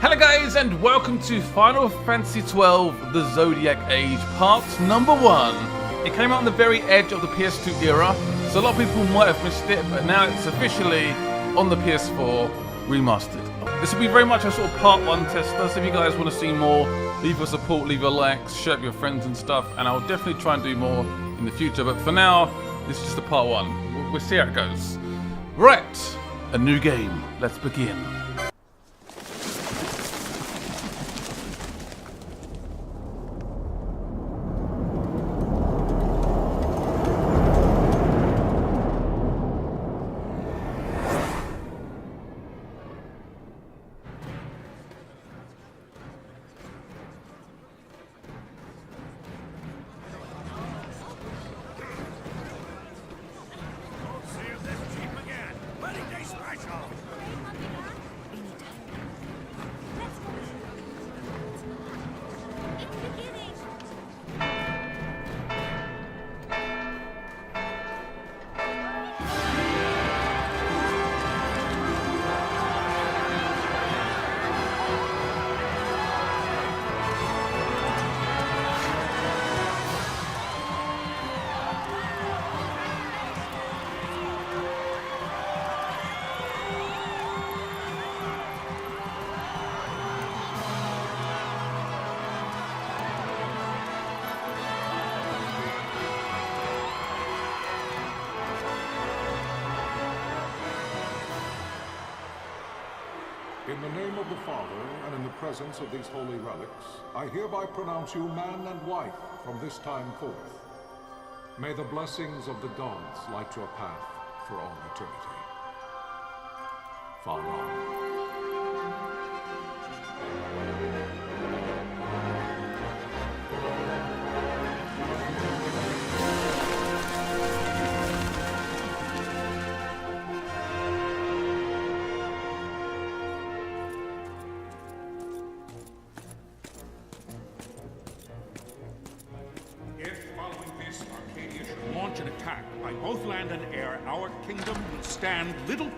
Hello guys and welcome to Final Fantasy XII The Zodiac Age Part number 1. It came out on the very edge of the PS2 era, so a lot of people might have missed it, but now it's officially on the PS4 remastered. This will be very much a sort of part 1 tester, so if you guys want to see more, leave your support, leave your likes, share it with your friends and stuff, and I'll definitely try and do more in the future, but for now, this is just a part 1. We'll see how it goes. Right, a new game. Let's begin. In the name of the Father, and in the presence of these holy relics, I hereby pronounce you man and wife from this time forth. May the blessings of the gods light your path for all eternity. Farewell. An attack by both land and air, our kingdom will stand little.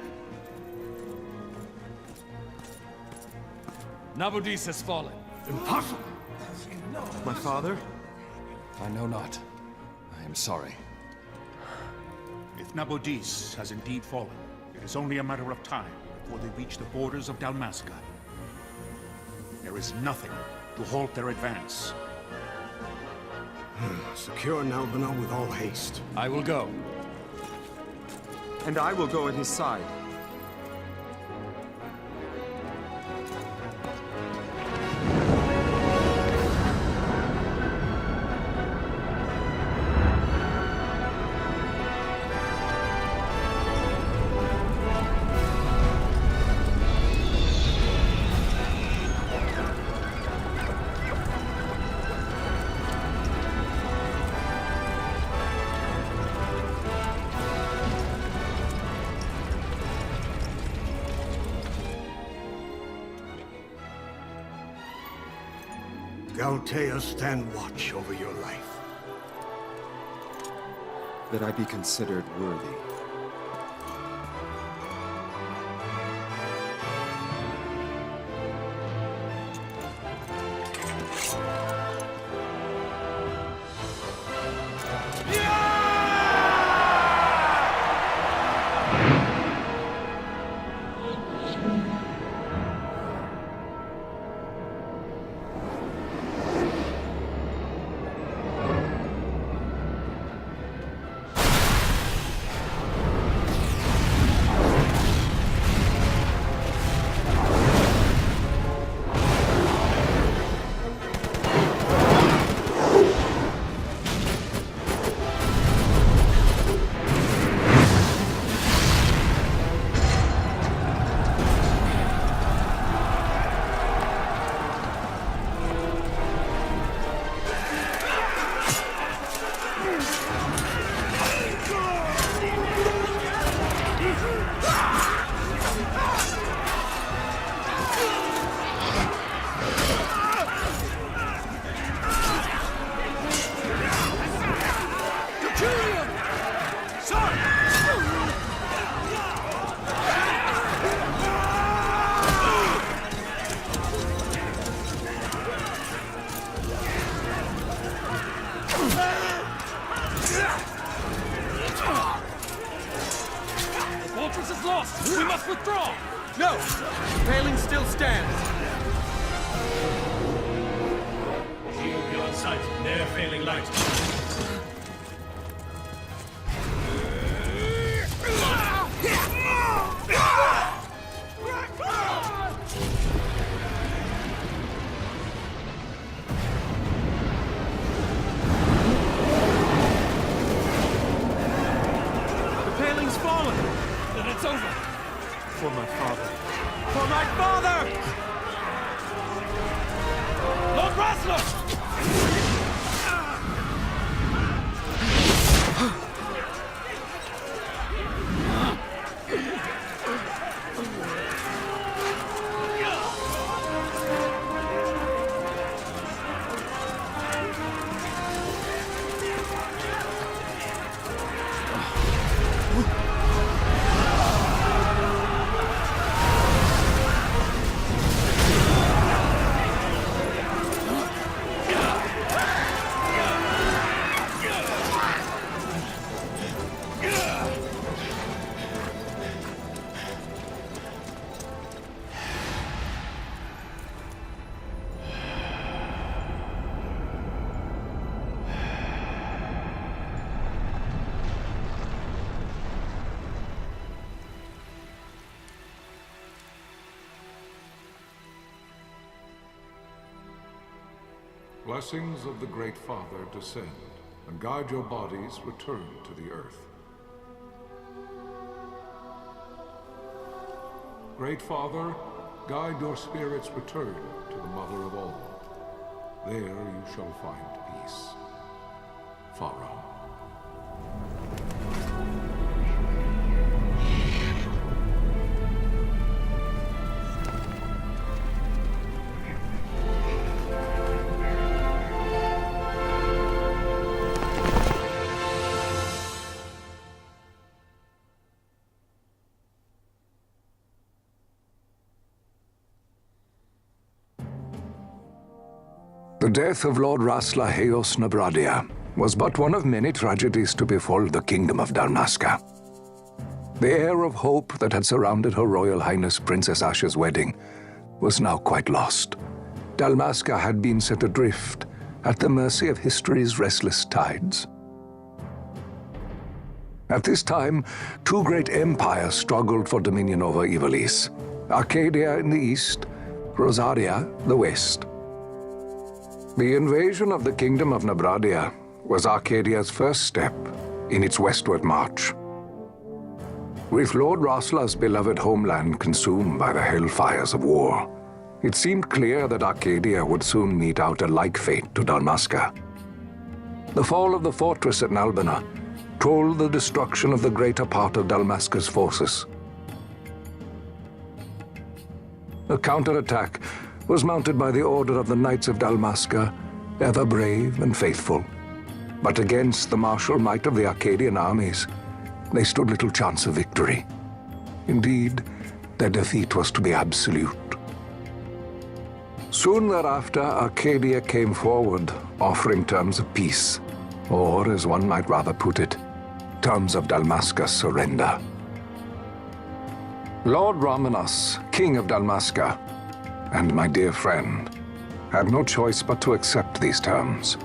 Nabudis has fallen. Impossible! My father? I know not. I am sorry. If Nabudis has indeed fallen, it is only a matter of time before they reach the borders of Dalmasca. There is nothing to halt their advance. Secure Nalbina with all haste. I will go. And I will go at his side. Galtea, stand watch over your life. That I be considered worthy. stand! Shield beyond sight, near failing light. Then it's over. For my father. For my father! Lord Rasler! Blessings of the Great Father descend, and guide your bodies return to the earth. Great Father, guide your spirits return to the Mother of all. There you shall find peace. Pharaoh. The death of Lord Rasla Heos Nabradia was but one of many tragedies to befall the Kingdom of Dalmasca. The air of hope that had surrounded Her Royal Highness Princess Asha's wedding was now quite lost. Dalmasca had been set adrift at the mercy of history's restless tides. At this time, two great empires struggled for dominion over Ivalice: Arcadia in the east, Rosaria the west. The invasion of the Kingdom of Nabradia was Arcadia's first step in its westward march. With Lord Rasla's beloved homeland consumed by the hellfires of war, it seemed clear that Arcadia would soon mete out a like fate to Dalmasca. The fall of the fortress at Nalbina told the destruction of the greater part of Dalmasca's forces. A counterattack was mounted by the order of the Knights of Dalmasca, ever brave and faithful. But against the martial might of the Arcadian armies, they stood little chance of victory. Indeed, their defeat was to be absolute. Soon thereafter, Arcadia came forward, offering terms of peace, or, as one might rather put it, terms of Dalmasca's surrender. Lord Ramanas, King of Dalmasca, and my dear friend, had no choice but to accept these terms.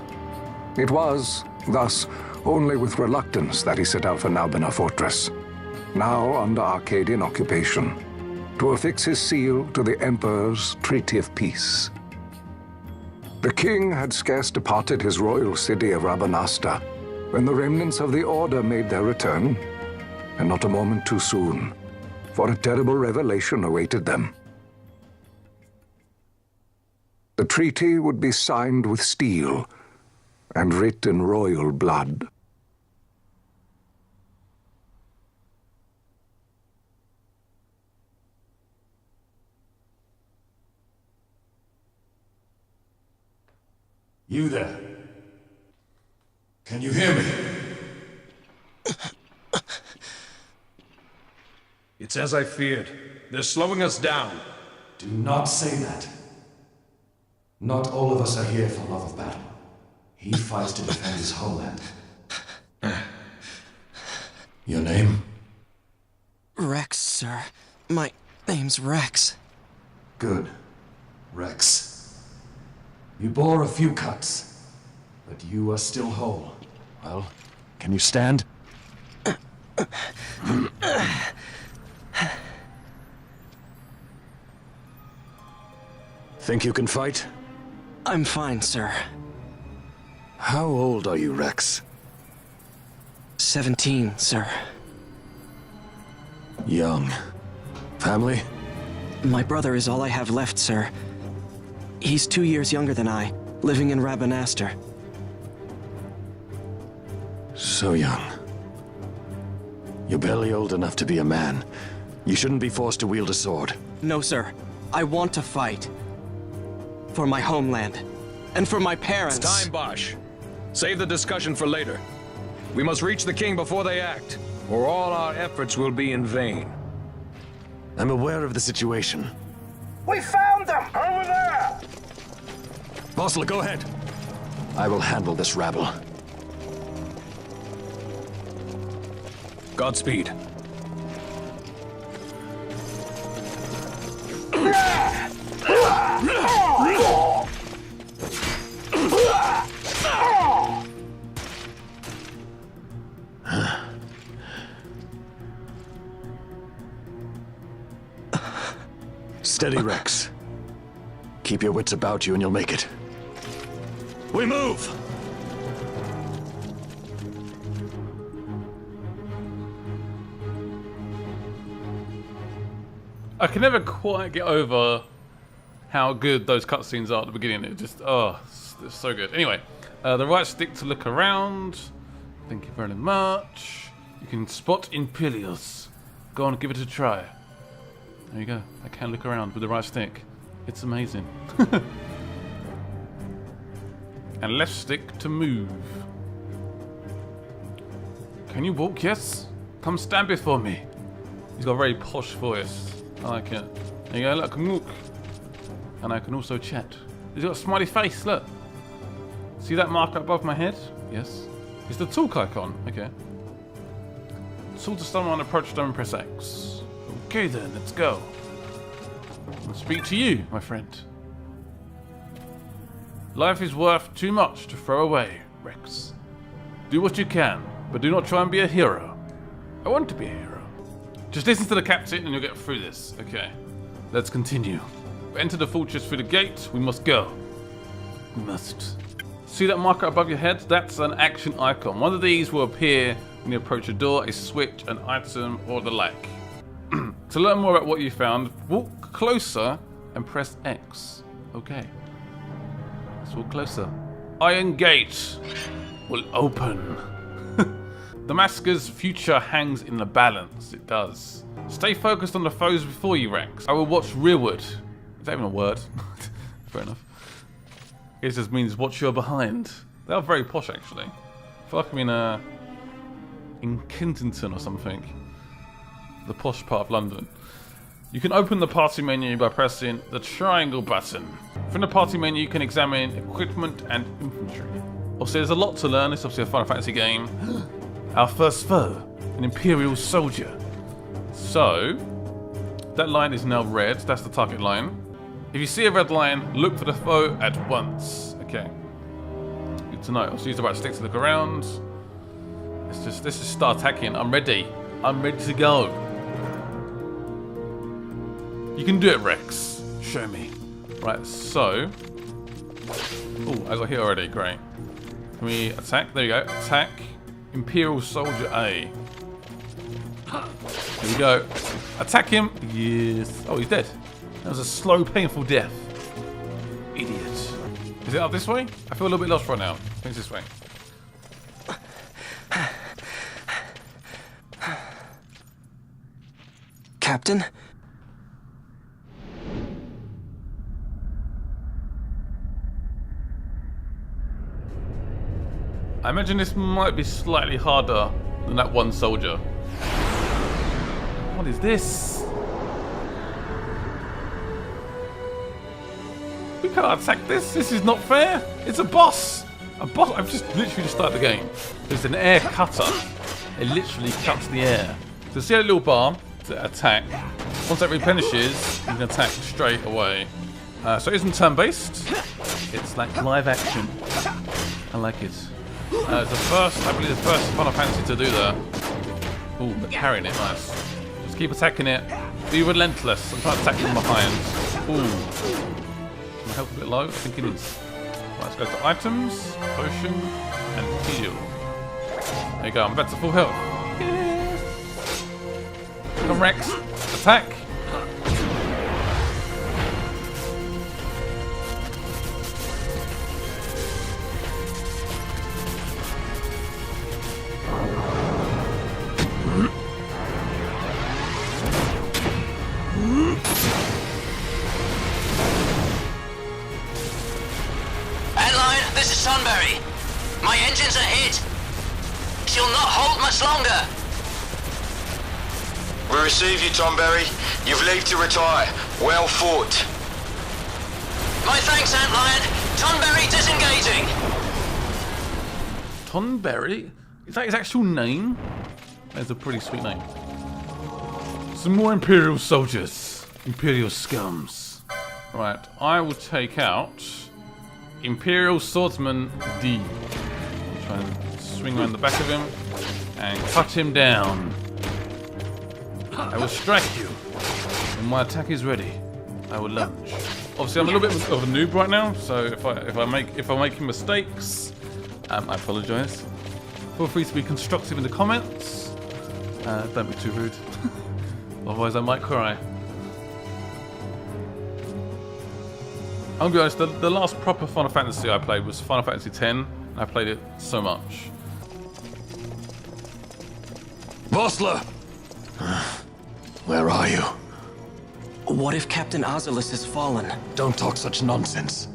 It was, thus, only with reluctance that he set out for Nalbina Fortress, now under Arcadian occupation, to affix his seal to the Emperor's Treaty of Peace. The king had scarce departed his royal city of Rabanasta when the remnants of the Order made their return, and not a moment too soon, for a terrible revelation awaited them. The treaty would be signed with steel and writ in royal blood. You there? Can you hear me? It's as I feared. They're slowing us down. Do not say that. Not all of us are here for love of battle. He fights to defend his homeland. Your name? Rex, sir. My name's Rex. Good. Rex. You bore a few cuts, but you are still whole. Well, can you stand? Think you can fight? I'm fine, sir. How old are you, Rex? 17, sir. Young. Family? My brother is all I have left, sir. He's 2 years younger than I, living in REMASTER. So young. You're barely old enough to be a man. You shouldn't be forced to wield a sword. No, sir. I want to fight. For my homeland. And for my parents. It's time, Bosch. Save the discussion for later. We must reach the king before they act, or all our efforts will be in vain. I'm aware of the situation. We found them! Over there! Bossler, go ahead. I will handle this rabble. Godspeed. Steady, Rex. Keep your wits about you and you'll make it. We move! I can never quite get over how good those cutscenes are at the beginning. It just, oh, it's so good. Anyway, the right stick to look around. Thank you very much. You can spot Imperials. Go on, give it a try. There you go. I can look around with the right stick. It's amazing. And left stick to move. Can you walk? Yes. Come stand before me. He's got a very posh voice. I like it. There you go. Look, I can walk. And I can also chat. He's got a smiley face. Look. See that mark above my head? Yes. It's the talk icon. Okay. Talk to someone, approach them, and press X. Okay then, let's go. I'll speak to you, my friend. Life is worth too much to throw away, Rex. Do what you can, but do not try and be a hero. I want to be a hero. Just listen to the captain and you'll get through this. Okay, let's continue. Enter the fortress through the gate. We must go. We must. See that marker above your head? That's an action icon. One of these will appear when you approach a door, a switch, an item, or the like. To learn more about what you found, walk closer and press X. Okay. Let's walk closer. Iron Gate will open. Damascus's future hangs in the balance. It does. Stay focused on the foes before you, Rex. I will watch rearward. Is that even a word? Fair enough. It just means watch your behind. They are very posh, actually. I feel like I'm in Kensington or something. The posh part of London. You can open the party menu by pressing the triangle button. From the party menu, you can examine equipment and infantry. Obviously, there's a lot to learn. It's obviously a Final Fantasy game. Our first foe, an Imperial soldier. So, that line is now red. That's the target line. If you see a red line, look for the foe at once. Okay. Good to know. I'll use the right stick to look around. Let's just start attacking. I'm ready. I'm ready to go. You can do it, Rex. Show me. Right, so... Oh, I got hit already. Great. Can we attack? There you go. Attack. Imperial Soldier A. There we go. Attack him. Yes. Oh, he's dead. That was a slow, painful death. Idiot. Is it up this way? I feel a little bit lost right now. I think it's this way. Captain? I imagine this might be slightly harder than that one soldier. What is this? We can't attack this. This is not fair. It's a boss. A boss. I've just literally just started the game. There's an air cutter. It literally cuts the air. So see a little bar to attack. Once that replenishes, you can attack straight away. So it isn't turn-based. It's like live action. I like it. It's the first, I believe, the first Final Fantasy to do that. Ooh, but carrying it, nice. Just keep attacking it. Be relentless. I'm trying to attack from behind. Ooh. Is my health a bit low? I think it is. Right, let's go to items, potion, and heal. There you go. I'm back to full health. Come Rex, attack. This is Sunbury. My engines are hit. She'll not hold much longer. We receive you, Tonberry. You've leave to retire. Well fought. My thanks, Antlion. Tonberry disengaging. Tonberry? Is that his actual name? That's a pretty sweet name. Some more Imperial soldiers. Imperial scums. Right, I will take out Imperial Swordsman D. I'll try and swing around the back of him and cut him down. I will strike you. When my attack is ready, I will lunge. Obviously, I'm a little bit of a noob right now, so if I'm making mistakes, I apologise. Feel free to be constructive in the comments. Don't be too rude, otherwise I might cry. I'm gonna be honest, the last proper Final Fantasy I played was Final Fantasy X, and I played it so much. Vossler! Where are you? What if Captain Ozilus has fallen? Don't talk such nonsense.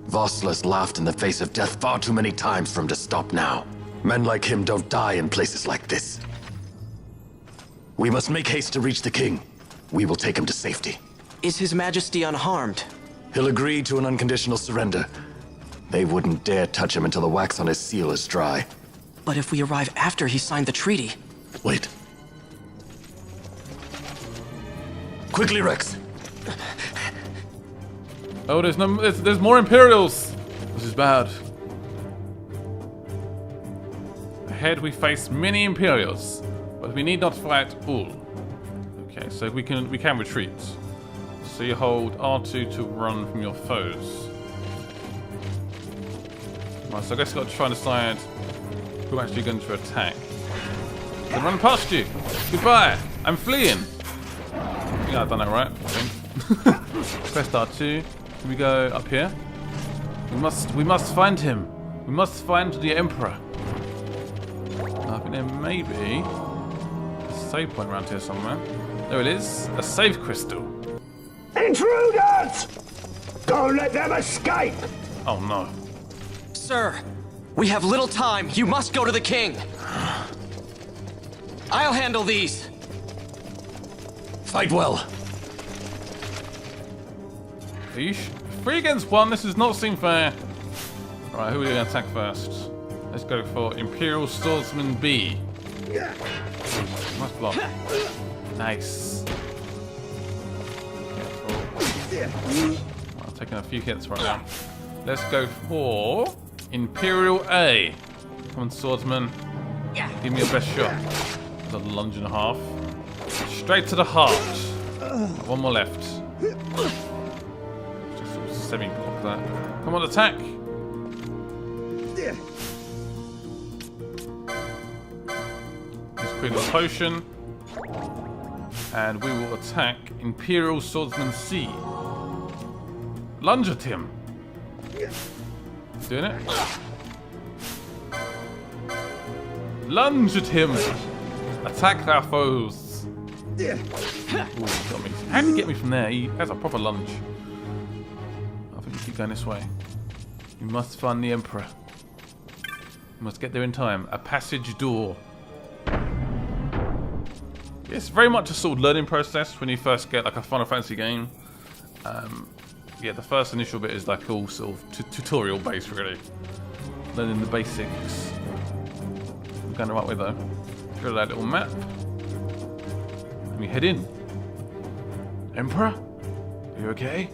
Vossler's laughed in the face of death far too many times for him to stop now. Men like him don't die in places like this. We must make haste to reach the king. We will take him to safety. Is His Majesty unharmed? He'll agree to an unconditional surrender. They wouldn't dare touch him until the wax on his seal is dry. But if we arrive after he signed the treaty... Wait. Quickly, Rex. Oh, there's more Imperials. This is bad. Ahead we face many Imperials, but we need not fight all. Okay, so we can retreat. So you hold R2 to run from your foes. Right, so I guess you've got to try and decide who actually going to attack. They run past you. Goodbye. I'm fleeing. I think I've done that right. I think. Press R2. Can we go up here? We must find him. We must find the Emperor. I think there may be a save point around here somewhere. There it is. A save crystal. Intruders! Don't let them escape! Oh no. Sir, we have little time. You must go to the king. I'll handle these. Fight well. Are you 3 against 1? This does not seem fair. Alright, who are we going to attack first? Let's go for Imperial Swordsman B. Nice block. Nice. I'm taking a few hits right now. Let's go for Imperial A. Come on, swordsman. Give me your best shot. There's a lunge and a half. Straight to the heart. One more left. Just sort of semi-block that. Come on, attack. Let's quick a potion. And we will attack Imperial Swordsman C. Lunge at him. Doing it? Lunge at him. Attack our foes. Ooh, got me. How did he get me from there? He has a proper lunge. I think we keep going this way. We must find the Emperor. We must get there in time. A passage door. It's very much a sort of learning process when you first get like a Final Fantasy game. Yeah, the first initial bit is like all sort of tutorial based, really. Learning the basics. I'm going the right way though. Go to that little map. And we head in. Emperor? Are you okay?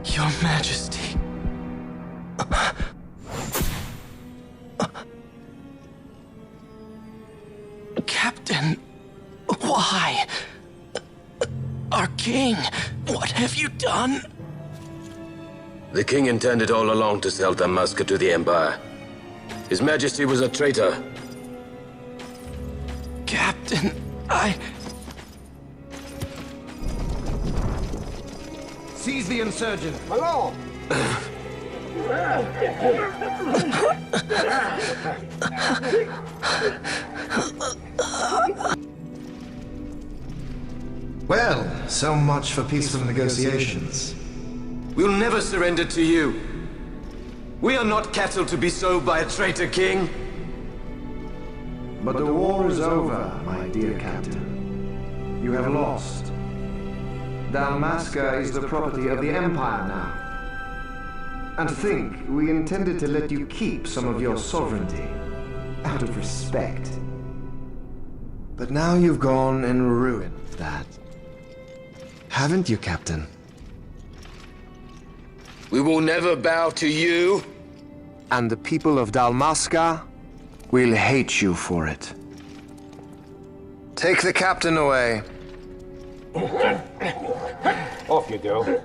Your Majesty. Captain, why? Our king, what have you done? The king intended all along to sell Dalmasca to the Empire. His Majesty was a traitor. Captain, Seize the insurgent. My lord! Well, so much for peaceful negotiations. We'll never surrender to you. We are not cattle to be sold by a traitor king. But the war is over, my dear captain. You have lost. Dalmasca is the property of the Empire now. And to think, we intended to let you keep some of your sovereignty, out of respect. But now you've gone and ruined that. Haven't you, Captain? We will never bow to you. And the people of Dalmasca will hate you for it. Take the captain away. Off you go.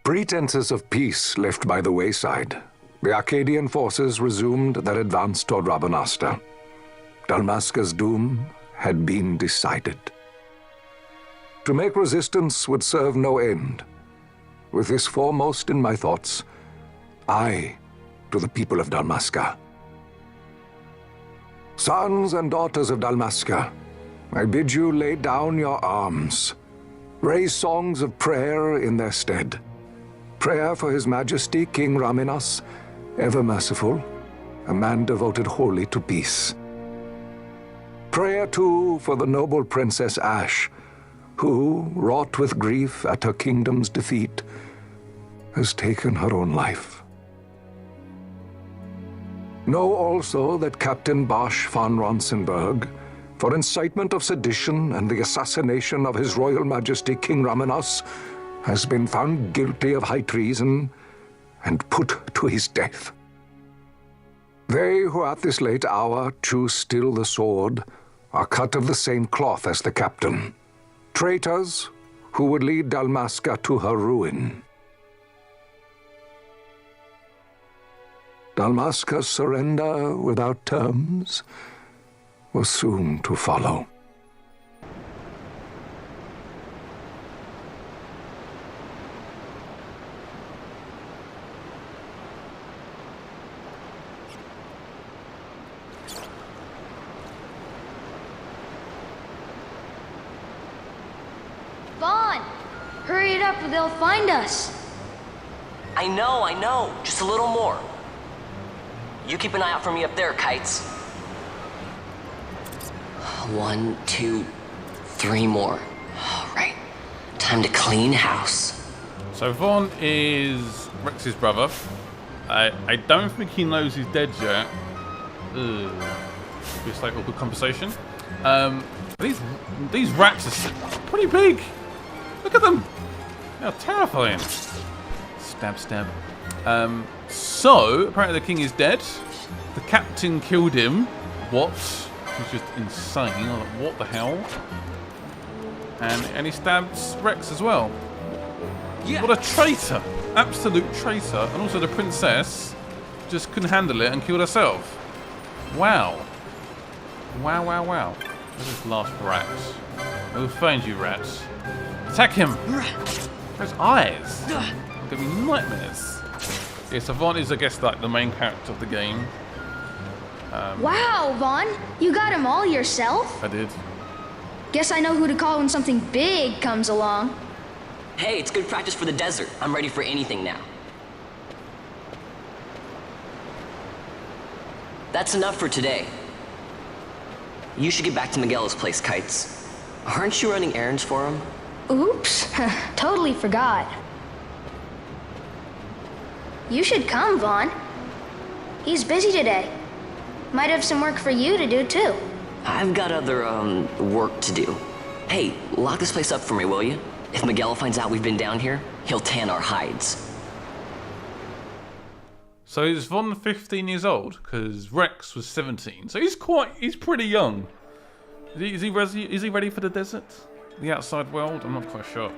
Pretenses of peace left by the wayside, the Arcadian forces resumed their advance toward Rabanasta. Dalmasca's doom had been decided. To make resistance would serve no end. With this foremost in my thoughts, I to the people of Dalmasca. Sons and daughters of Dalmasca, I bid you lay down your arms. Raise songs of prayer in their stead. Prayer for His Majesty King Raminas, ever merciful, a man devoted wholly to peace. Prayer, too, for the noble Princess Ash, who, wrought with grief at her kingdom's defeat, has taken her own life. Know also that Captain Bosch von Ronsenberg, for incitement of sedition and the assassination of His Royal Majesty King Raminas, has been found guilty of high treason and put to his death. They who at this late hour choose still the sword are cut of the same cloth as the captain, traitors who would lead Dalmasca to her ruin. Dalmasca's surrender without terms was soon to follow. Vaughn! Hurry it up or they'll find us! I know. Just a little more. You keep an eye out for me up there, Kites. 1, 2, 3 more. All right. Time to clean house. So Vaughn is Rex's brother. I don't think he knows he's dead yet. It's like awkward conversation. These rats are pretty big. Look at them. They're terrifying. Stab, stab. So apparently the king is dead. The captain killed him. What? He's just insane. I'm like, what the hell? And he stabs Rex as well. What a traitor. Absolute traitor. And also the princess just couldn't handle it and killed herself. Wow. Wow, wow, wow. This is last rat. We'll find you, rats. Attack him! Those eyes! Give me nightmares. Yeah, so Vaughn is, I guess, like the main character of the game. Wow, Vaughn! You got him all yourself? I did. Guess I know who to call when something big comes along. Hey, it's good practice for the desert. I'm ready for anything now. That's enough for today. You should get back to Miguel's place, Kites. Aren't you running errands for him? Oops, totally forgot. You should come, Vaughn. He's busy today. Might have some work for you to do, too. I've got other, work to do. Hey, lock this place up for me, will you? If Miguel finds out we've been down here, he'll tan our hides. So is Vaughn 15 years old? Because Rex was 17. So he's pretty young. Is he ready for the desert? The outside world? I'm not quite sure.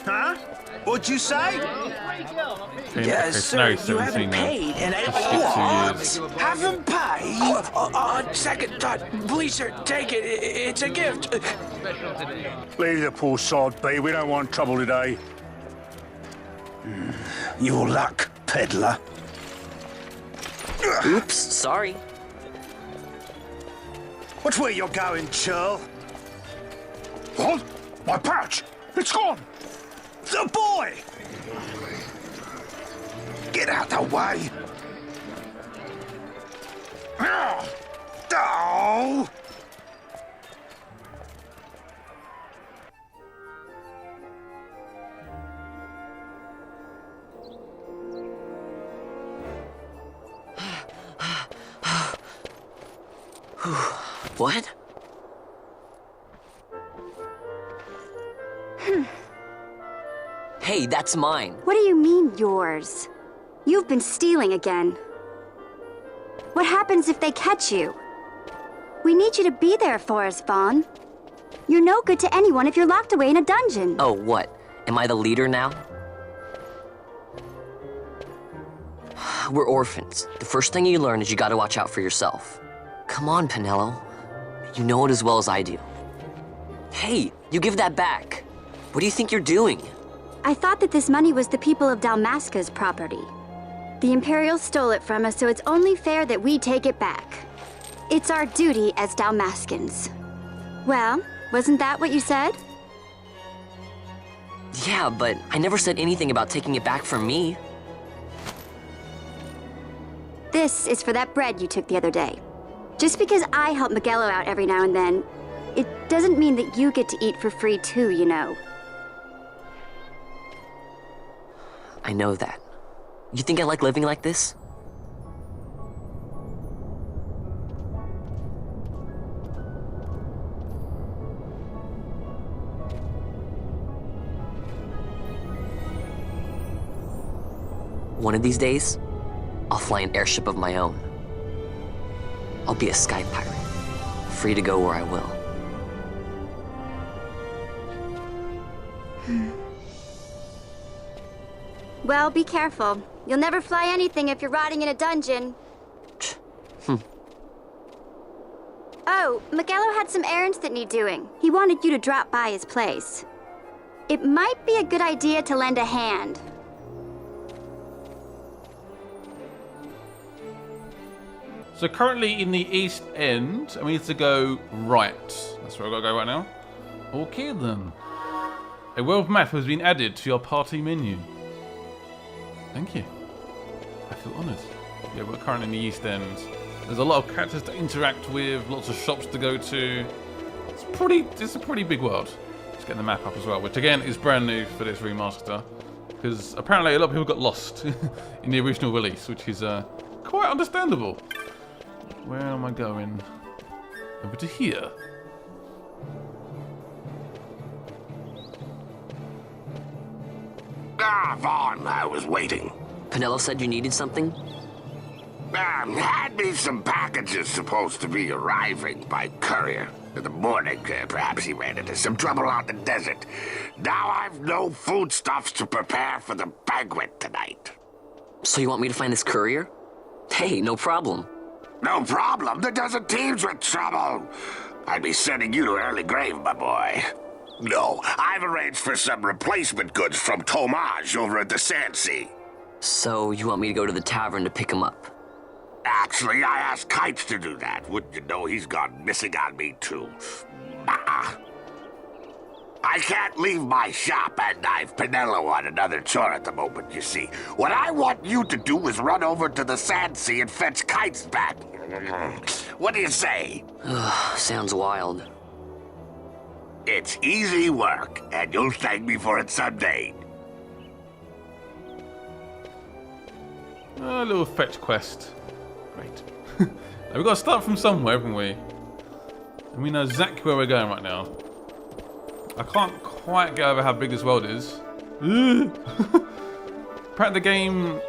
Huh? What'd you say? Yes, sir. You haven't paid, and What? Haven't paid? Second thought. Please, sir, take it. It's a gift. Leave the poor sod be. We don't want trouble today. Your luck, peddler. Oops, sorry. Watch where you're going, churl. What? My pouch! It's gone! The boy! Get out the way! Oh! What? Hey, that's mine. What do you mean, yours? You've been stealing again. What happens if they catch you? We need you to be there for us, Vaughn. You're no good to anyone if you're locked away in a dungeon. Oh, what? Am I the leader now? We're orphans. The first thing you learn is you gotta watch out for yourself. Come on, Pinello. You know it as well as I do. Hey, you give that back. What do you think you're doing? I thought that this money was the people of Dalmasca's property. The Imperials stole it from us, so it's only fair that we take it back. It's our duty as Dalmascans. Well, wasn't that what you said? Yeah, but I never said anything about taking it back from me. This is for that bread you took the other day. Just because I help Miguelo out every now and then, it doesn't mean that you get to eat for free too, you know. I know that. You think I like living like this? One of these days, I'll fly an airship of my own. I'll be a sky pirate, free to go where I will. Well, be careful. You'll never fly anything if you're rotting in a dungeon. Oh, Miguelo had some errands that need doing. He wanted you to drop by his place. It might be a good idea to lend a hand. So currently in the East End, I need to go right. That's where I've got to go right now. Okay then. A world map has been added to your party menu. Thank you. I feel honoured. Yeah, we're currently in the East End. There's a lot of characters to interact with, lots of shops to go to. It's a pretty big world. Let's get the map up as well, which again is brand new for this remaster. Because apparently a lot of people got lost in the original release, which is quite understandable. Where am I going? Over to here. Ah, Vaughn, I was waiting. Penelo said you needed something? Had me some packages supposed to be arriving by courier. In the morning, perhaps he ran into some trouble out in the desert. Now I've no foodstuffs to prepare for the banquet tonight. So you want me to find this courier? Hey, no problem. No problem. The desert teems with trouble. I'd be sending you to early grave, my boy. No, I've arranged for some replacement goods from Tomage over at the Sandsea. So you want me to go to the tavern to pick him up? Actually, I asked Kites to do that. Wouldn't you know he's gone missing on me, too. I can't leave my shop, and I've Penelo on another chore at the moment, you see. What I want you to do is run over to the Sandsea and fetch Kites back. What do you say? Sounds wild. It's easy work, and you'll thank me for it someday. A little fetch quest. Great. We've got to start from somewhere, haven't we? And we know exactly where we're going right now. I can't quite get over how big this world is. Apparently the game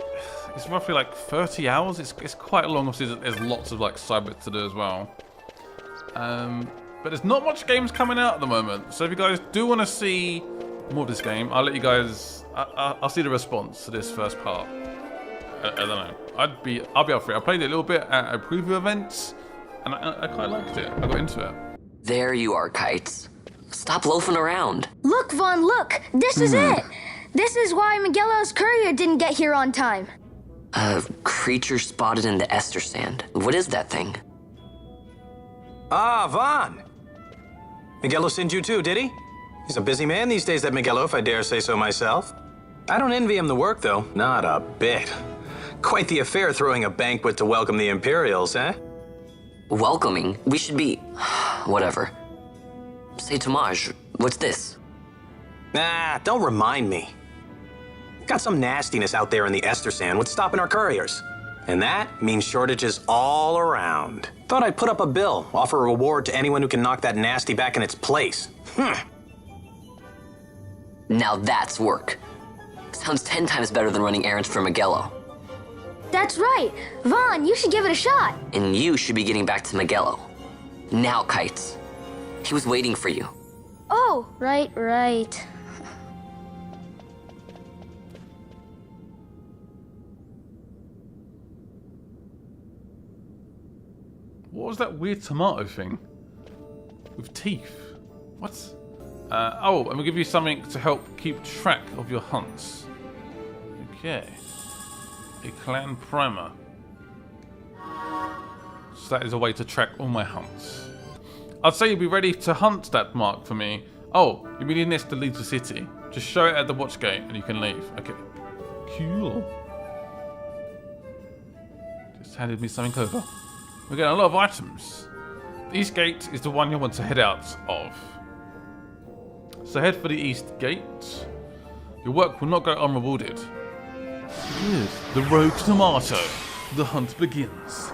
is roughly like 30 hours. It's quite long. Obviously there's lots of like side bits to do as well. But there's not much games coming out at the moment. So if you guys do want to see more of this game, I'll let you guys... I'll see the response to this first part. I don't know. I'll be up for it. I played it a little bit at a preview event, and I quite liked it. I got into it. There you are, Kites. Stop loafing around. Look, Vaughn, look! This is it! This is why Miguelo's courier didn't get here on time. A creature spotted in the Ester Sand. What is that thing? Ah, Vaughn! Miguelo sent you too, did he? He's a busy man these days, that Miguelo, if I dare say so myself. I don't envy him the work, though. Not a bit. Quite the affair throwing a banquet to welcome the Imperials, eh? Welcoming? We should be... whatever. Say, Tomage, what's this? Nah, don't remind me. Got some nastiness out there in the Ester Sand. What's stopping our couriers? And that means shortages all around. Thought I'd put up a bill, offer a reward to anyone who can knock that nasty back in its place. Now that's work. Sounds 10 times better than running errands for Miguelo. That's right. Vaughn, you should give it a shot. And you should be getting back to Miguelo. Now, Kites. He was waiting for you. Oh, right. What was that weird tomato thing? With teeth. What? Oh, and we'll give you something to help keep track of your hunts. Okay. A clan primer. So that is a way to track all my hunts. I'd say you'll be ready to hunt that mark for me. Oh, you'll be needing this to leave the city. Just show it at the watch gate and you can leave. Okay. Cool. Just handed me something over. We're getting a lot of items. The east gate is the one you want to head out of. So head for the east gate. Your work will not go unrewarded. Yes, the rogue tomato. The hunt begins.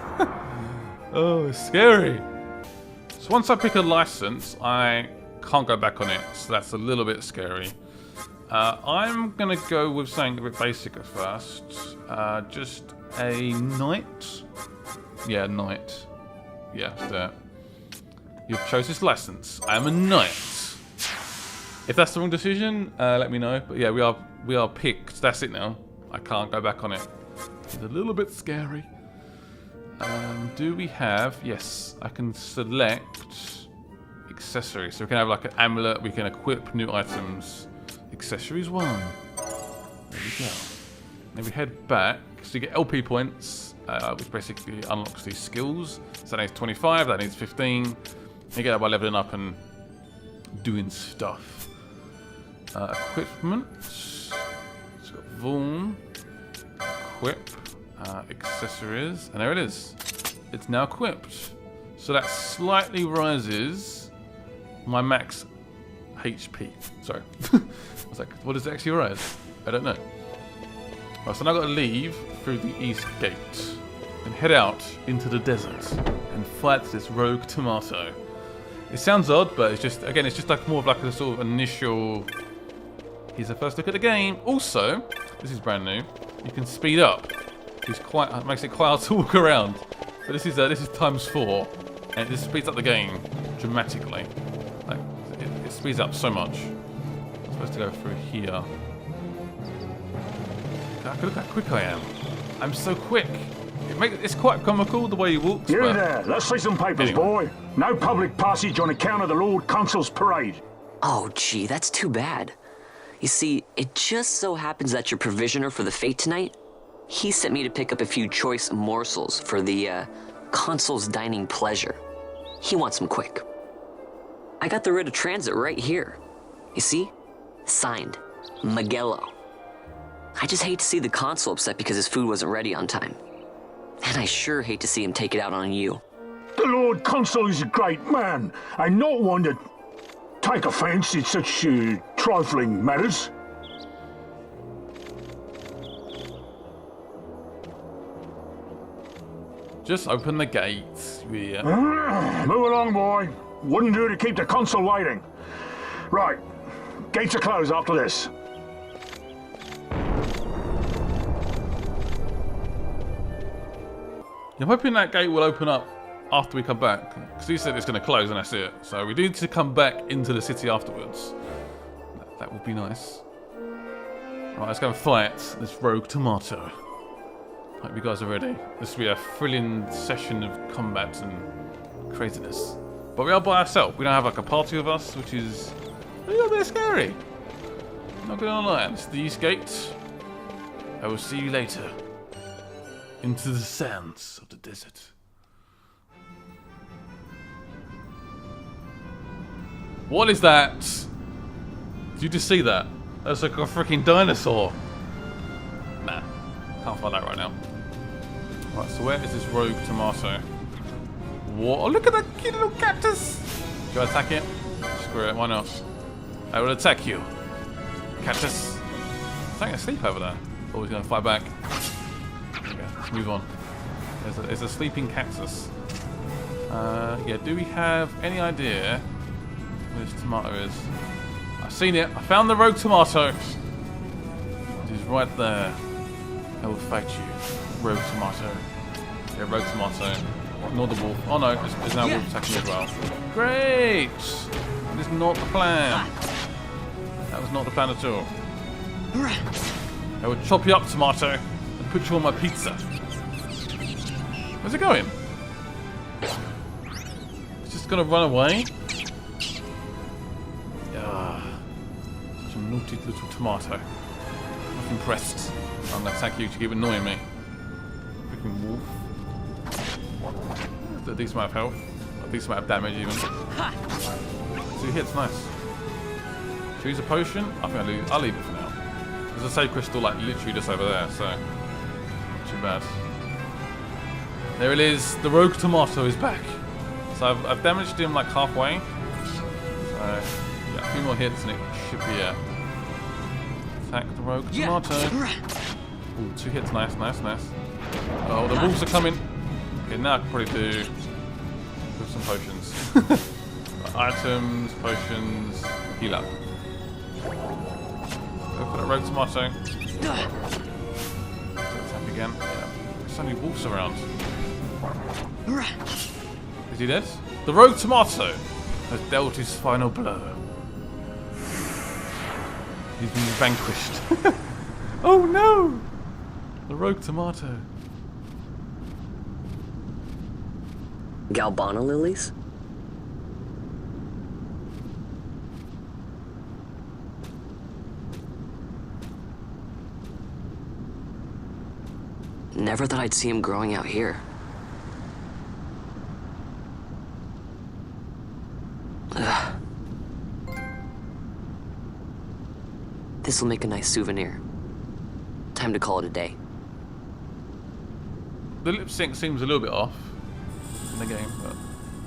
Oh, it's scary. So once I pick a license, I can't go back on it. So that's a little bit scary. I'm going to go with something a bit basic at first. Just a knight. Yeah, knight. Yeah, there. You've chosen this license. I am a knight. If that's the wrong decision, let me know. But yeah, we are picked. That's it now. I can't go back on it. It's a little bit scary. Do we have... Yes, I can select accessories. So we can have like an amulet. We can equip new items. Accessories 1. There we go. Then we head back. So you get LP points, which basically unlocks these skills. So that needs 25. That needs 15. You get that by leveling up and doing stuff. Equipment. It's got Vaughn. Equip. Accessories. And there it is. It's now equipped. So that slightly rises my max HP. Sorry. I was like, what does it actually rise? I don't know. Right, so now I've got to leave through the east gate and head out into the desert and fight this rogue tomato. It sounds odd, but it's just, again, it's just like more of like a sort of initial here's a first look at the game. Also, this is brand new. You can speed up. It's quite makes it quite hard to walk around. But this is ×4, and this speeds up the game dramatically. Like it speeds up so much. I'm supposed to go through here. Look how quick I am. I'm so quick. It's quite comical the way he walks. You there, let's see some papers, boy. No public passage on account of the Lord Consul's parade. Oh, gee, that's too bad. You see, it just so happens that your provisioner for the fete tonight, he sent me to pick up a few choice morsels for the, Consul's dining pleasure. He wants them quick. I got the writ of transit right here. You see? Signed, Magello. I just hate to see the Consul upset because his food wasn't ready on time. And I sure hate to see him take it out on you. The Lord Consul is a great man, and not one to take offense in such trifling matters. Just open the gates. Yeah. Move along, boy. Wouldn't do to keep the Consul waiting. Right. Gates are closed after this. I'm hoping that gate will open up after we come back, because he said it's going to close and that's it. So we need to come back into the city afterwards. That would be nice. Right, let's go and fight this rogue tomato. Hope you guys are ready. This will be a thrilling session of combat and craziness. But we are by ourselves. We don't have like a party with us, which is a little bit scary. Not gonna lie. This is the east gate. I will see you later. Into the sands of the desert. What is that? Did you just see that? That's like a freaking dinosaur. Nah, can't find that right now. Right, so where is this rogue tomato? What? Oh, look at that cute little cactus! Should I attack it? Screw it, why not? I will attack you. Cactus. It's like asleep over there. Oh, he's gonna fight back. Let's move on. There's a sleeping cactus. Yeah, do we have any idea where this tomato is? I've seen it. I found the rogue tomato. It is right there. I will fight you, rogue tomato. Yeah, rogue tomato. Ignore the wolf. Oh no, there's now wolf attacking me as well. Great! That is not the plan. That was not the plan at all. I will chop you up, tomato, and put you on my pizza. Where's it going? It's just gonna run away? Such a naughty little tomato. Not impressed. I'm gonna attack you to keep annoying me. Freaking wolf. A decent amount of health. A decent amount of damage even. 2 hits, nice. Choose a potion? I think I'll leave it for now. There's a save crystal like literally just over there, so not too bad. There it is. The rogue tomato is back. So I've damaged him like halfway. So yeah, a few more hits and it should be it. Attack the rogue tomato. Ooh, 2 hits, nice. Oh, the wolves are coming. Okay, now I can probably do with some potions. Items, potions, heal up. Go for the rogue tomato. Attack again. Yeah. There's so many wolves around. Is he dead? The rogue tomato has dealt his final blow. He's been vanquished. Oh no! The rogue tomato. Galbana lilies? Never thought I'd see him growing out here. Ugh. This'll make a nice souvenir. Time to call it a day. The lip sync seems a little bit off in the game, but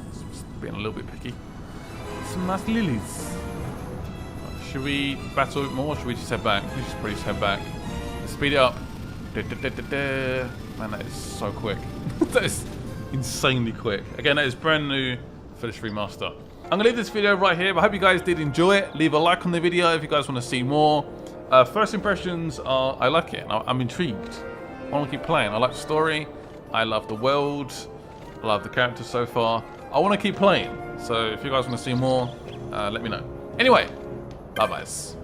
it's being a little bit picky. Some nice lilies. Should we battle it more or should we just head back? We should probably just head back. Let's speed it up. Man, that is so quick. That is insanely quick. Again, that is brand new for this remaster. I'm going to leave this video right here, but I hope you guys did enjoy it. Leave a like on the video if you guys want to see more. First impressions are, I like it. I'm intrigued. I want to keep playing. I like the story. I love the world. I love the characters so far. I want to keep playing. So if you guys want to see more, let me know. Anyway, bye-byes.